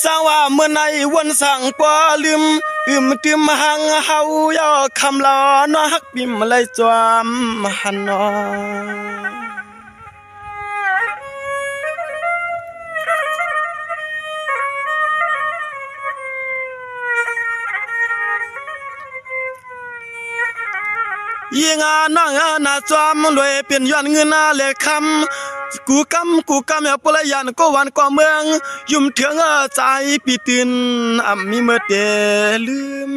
สางว่าเมื่อในวันสั่งปอลืมตืมหังเฮาย่อคำลอน้อฮักปิมเลยจวมหันนอยิงน้องนาจวมรวยเป็นย้อนเงินเลขคำกูกำอย่าปลยันก็วันก็เมืองยุ่มเถืองใจปีตื่นมีเมื่อเตลืม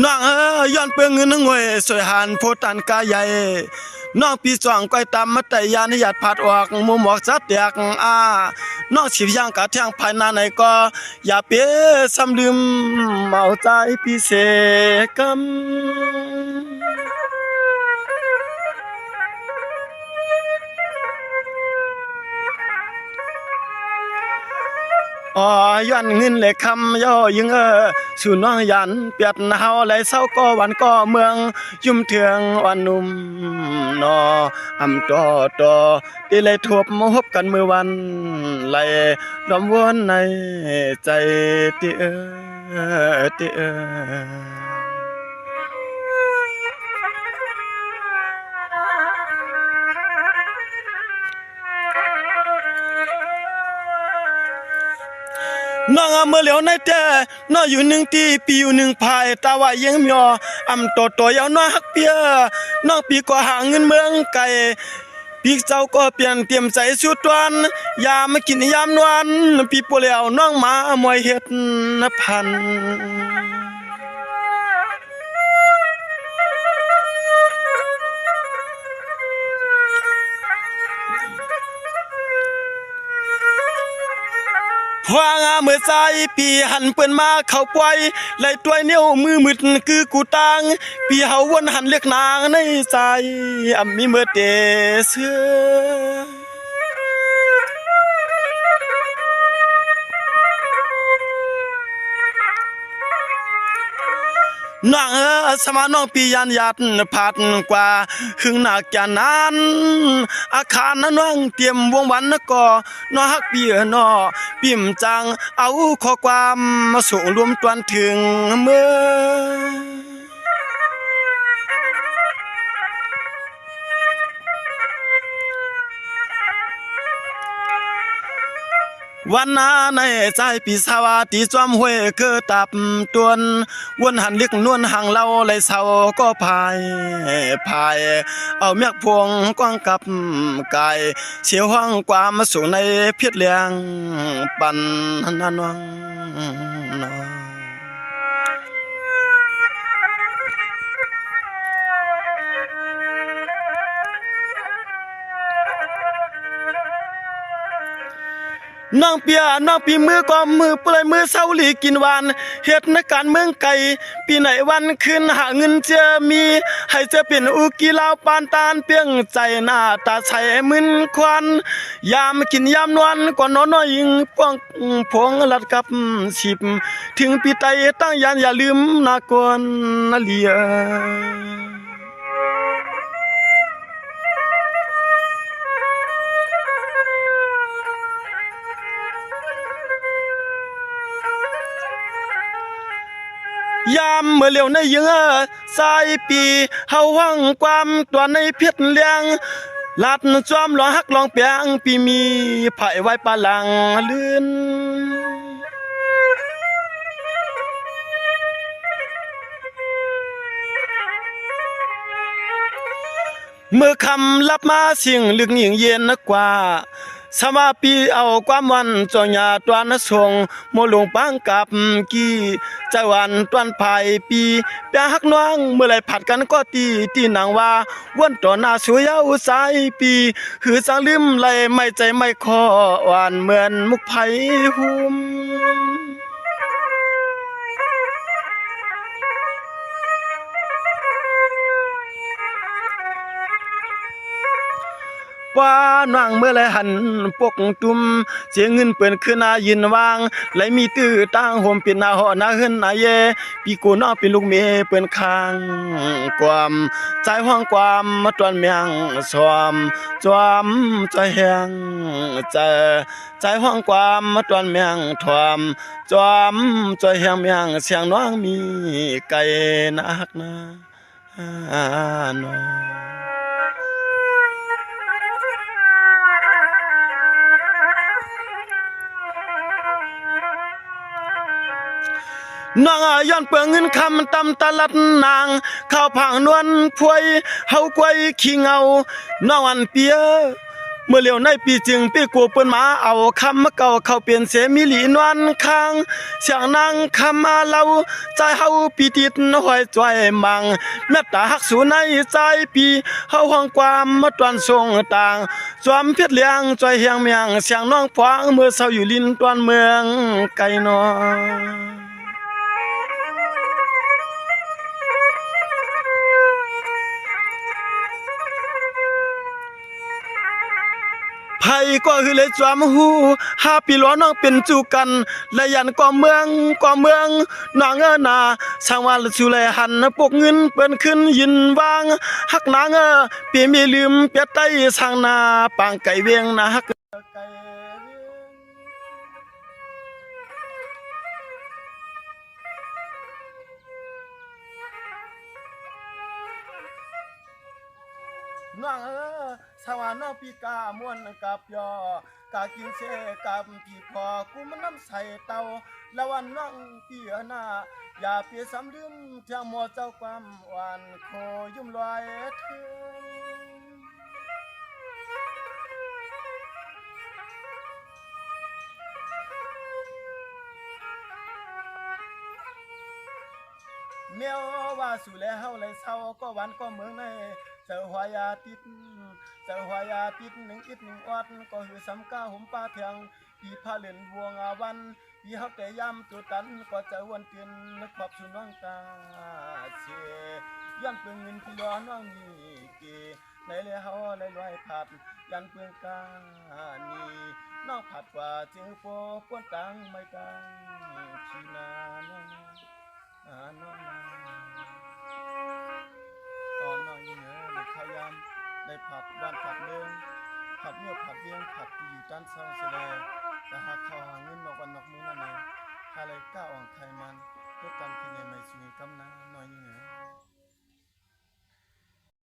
น้องย้อนเปิงเงินงวยสวยหันโพตันกายใหญ่น้องปีจ่องก้อยตามมาแต่ยานหยัดผัดออกมุมหมอกจัดแตกน้องสิบย่างกะแทงภายหน้าไหนก็อย่าเปี้ยซ้ำลืมเมาใจพี่เสกำย้อนเงินเลยคำย่อยิงสู่น้องยันเปียดเฮาไหลเศร้าก็วันก็เมืองยุ่มเถืองวันนุ่มนอต่อที่เลยทบมหบกันเมื่อวันไหลลมวนในใจเตี้ยน้องเมื่อเหลียวในแต่น้ออยู่หนึ่งตีปีอยู่หนึ่งภายตาว่ายังมีตัวยาวน้อฮักเปียน้องปีก็หาเงินเมืองไก่ปีเจ้าก็เปลี่ยนเตรียมใจสุดวันยามมากินยามนวลปีปเหลียวน้องมามวยเฮ็ดพันพวางเมื่อใจปีหันเปิ้นมาเข้าปล่อยไหลตัวเหนียวมือมึดคือกูตางปีเฮาวนหันเลือกนางในใจมีเมื่อเตเสือน้องสมาน้องปียันยัดผัดกว่าหึงหนักแก่นั้นอาคารน้องเตรียมวงวันก็น้อฮักปีน้อปิ่มจังเอาข้อความมาส่งรวมตวนถึงเมื่อวันนั้นในใจปีสาวาตีจอมห้วยเกิดตับตวนวนหันเล็กนวลห่างเราเลยเศร้าก็พายเอาเมียกพวงกว้างกับไก่เสียวห้องความมาสู่ในเพียรเลียงปันนันวังน้องเปียน้องปีมือก็มือเปลยมือเศร้าหลีกินหวานเฮ็ดนักการเมืองไก่ปีไหนวันขึ้นหาเงินเจอมีให้เจอเป็นอุกีลาวปานตานเปียงใจหน้าตาใสมึนควันยามกินยามนวลกว่านอนน้อยยิงป้องพวงลัดกับสิบถึงปีไตตั้งยานอย่าลืมนากวนเลียยามเมื่อเหลียวในยิงสายปีเฮาวังความตัวในเพียรเลียงลัดจอมลองฮักลองเปียงปีมีไผ่ไว้ปาลังลื่นเมื่อคำรับมาสิ่งลึกยิ่งเย็นกว่าสมาปีเอาความวันจอยาตวนส่งโมลงปังกับกี้ใจวันตวนภายปีเปียฮักน้องเมื่อไรผัดกันก็ตีนางว่าวนต่อหน้าสวยเอาสายปีหือสังลืมไหลไม่ใจไม่คอหวานเหมือนมุกไผ่หุ่ม ป้านางเมื่อไรหันปกตุมเสียเงินเปิ้นขึ้นนายินวางไหลมีตื้อตั้งห่มเป็นนาหอนาเฮินนาเยปีกูน้องเป็นลูกเมเปิ้นค้างความใจห้องความมาตวนเมียงสวมจวมใจแหงใจห้องความมาตวนเมียงทวมจวมใจแหงเมียงเสียงน้องมีไก่นักนาน้องน้องย้อนเปิงเงินคำตำตลัดนางข้าวผังนวลพวยเฮากวยขี้เงาน้องอันเปียเมื่อเลียวในปีจึงปีกูเปิ้นมาเอาคำมาเก่าเข้าเปลี่ยนเสมิลีนวลค้างเสียงนางคำมาเล่าใจเฮาปีติดห้อยจ้อยมังแม่ตาหักสู่ในใจปีเฮาห้องความมาตวนทรงต่างสวมเพชรเลียงจ้อยเฮียงเมียงเสียงน้องฟางเมื่อเศร้าอยู่ลินตวนเมืองไกลนอไผก็คือเลยจวมหู5 ปีล้อน้องเป็นจูกันและยันก็เมืองน้องนาสังวาลสุเลยหันปกเงินเปิ้นขึ้นยินวางฮักนางปีมีลืมเปียไตสังนาปางไก่เวียงนะฮักไก่น้องสวาน้องปีกาม่วนกับยอกากินเสกับพี่พอกูมันน้ำใส่เตาละวันน้องปีหน้าอย่าเปียสำลืมเที่ยงหมอเจ้าความหวานโคยุ่มลอยเถื่อนแมวว่าสู่แล้วเฮาเลยเศร้าก็วันก็เมืองในเจ้าหวยาติดหนึ่งอิดหนึ่งอดก็คือสำก้าหุ่มป้าเถียงปีพาเล่นวงวันปีเฮาแต่ยำตัวตันก็จะวนเตียนนึกความสุน้องตาเสียยันเปลืองเงินที่ล้อน้องมีเกในเลยเฮาเลยลอยผัดยันเปลืองกานีน้องผัดกว่าจึงโปป้วนตังไม่ตังชีนาน้องน้องตอนน้อยยังในข้าวยำได้ผัดวันผัดเลื่อนผัดเมี่ยวผัดเวียงผัดตีอยู่ด้านซ่องเสลแต่หากเขาหาเงินนอกวันนอกมื้อนั่นเองอะไรก้าวอ่องไทยมันยกกันที่ใหญ่ไม่สวยกำนันน้อยยัง